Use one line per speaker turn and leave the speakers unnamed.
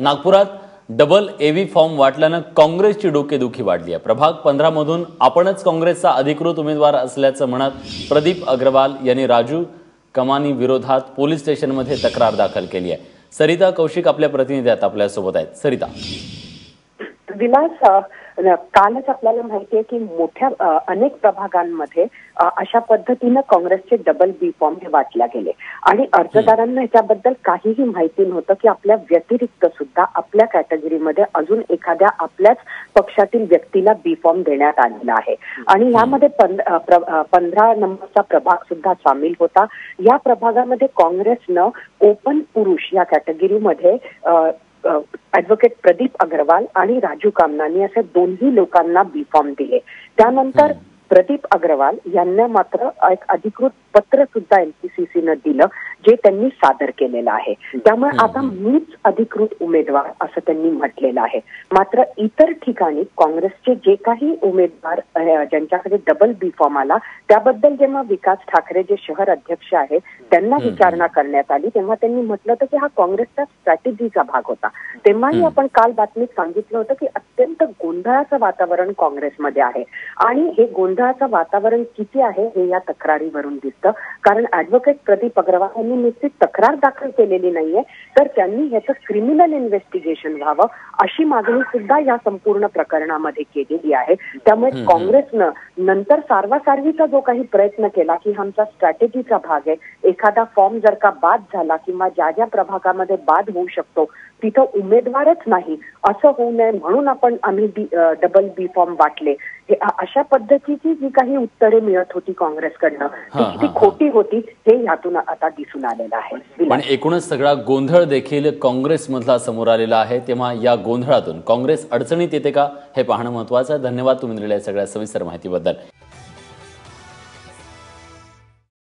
नागपुरात double एव्ही form वाटल्यानं काँग्रेसची डोकेदुखी वाढली आहे। प्रभाग 15 मधून आपणच काँग्रेसचा अधिकृत उमेदवार असल्याचं म्हणत प्रदीप अग्रवाल यांनी राजू कमानी विरोधात पोलीस स्टेशनमध्ये तक्रार दाखल केली आहे। सरिता कौशिक आपल्या प्रतिनिधी आपल्या सोबत आहेत। सरिता,
विलास, कालच आपल्याला माहिती आहे की मोठ्या अनेक प्रभागांमध्ये अशा पद्धतीने काँग्रेसचे डबल बी फॉर्म हे वाटले गेले आणि अर्जदारांना याच्याबद्दल काहीही माहिती नव्हतं की आपल्या व्यतिरिक्त सुद्धा आपल्या कॅटेगरीमध्ये अजून एखाद्या आपल्याच पक्षातील व्यक्तीला बी फॉर्म देण्यात आलेला आहे आणि यामध्ये 15 नंबरचा प्रभाग सुद्धा सामील होता। या प्रभागामध्ये काँग्रेसनं ओपन पुरुष या कॅटेगरीमध्ये ॲडव्होकेट प्रदीप अग्रवाल आणि राजू कामनानी असे दोन्ही लोकांना बी फॉर्म दिले। त्यानंतर प्रदीप अग्रवाल यांना मात्र एक अधिकृत पत्र सुद्धा एमपीसीसीनं दिलं जे त्यांनी सादर केलेलं आहे। त्यामुळे आता मीच अधिकृत उमेदवार असं त्यांनी म्हटलेलं आहे। मात्र इतर ठिकाणी काँग्रेसचे जे काही उमेदवार ज्यांच्याकडे डबल बी फॉर्म आला त्याबद्दल जेव्हा विकास ठाकरे जे शहर अध्यक्ष आहेत त्यांना विचारणा करण्यात आली तेव्हा त्यांनी म्हटलं होतं की हा काँग्रेसचा स्ट्रॅटेजीचा भाग होता। तेव्हाही आपण काल बातमीत सांगितलं होतं की अत्यंत गोंधळाचं वातावरण काँग्रेसमध्ये आहे आणि हे गोंधळाचं वातावरण किती आहे हे या तक्रारीवरून दिसतं। कारण ॲडव्होकेट प्रदीप अग्रवाल यांनी नुसतीच तक्रार दाखल केलेली नाहीये तर त्यांनी याचं क्रिमिनल इन्व्हेस्टिगेशन व्हावं अशी मागणी सुद्धा या संपूर्ण प्रकरणामध्ये केलेली आहे। त्यामुळे काँग्रेसनं नंतर सारवासारवीचा जो काही प्रयत्न केला की आमचा स्ट्रॅटेजीचा भाग आहे, एखादा फॉर्म जर का बाद झाला किंवा ज्या ज्या प्रभागामध्ये बाद होऊ शकतो तिथं उमेदवारच नाही असं होऊ नये म्हणून आम्ही डबल बी फॉर्म वाटले, हे अशा पद्धतीची जी काही उत्तरे मिळत होती काँग्रेसकडनं ती खोटी होती हे यातून आता दिसून आलेलं आहे।
पण एकूणच सगळा गोंधळ देखील काँग्रेसमधला समोर आलेला आहे। तेव्हा या गोंधळातून काँग्रेस अडचणीत येते का हे पाहणं महत्त्वाचं आहे। धन्यवाद तुम्ही दिलेल्या सगळ्या सविस्तर माहितीबद्दल।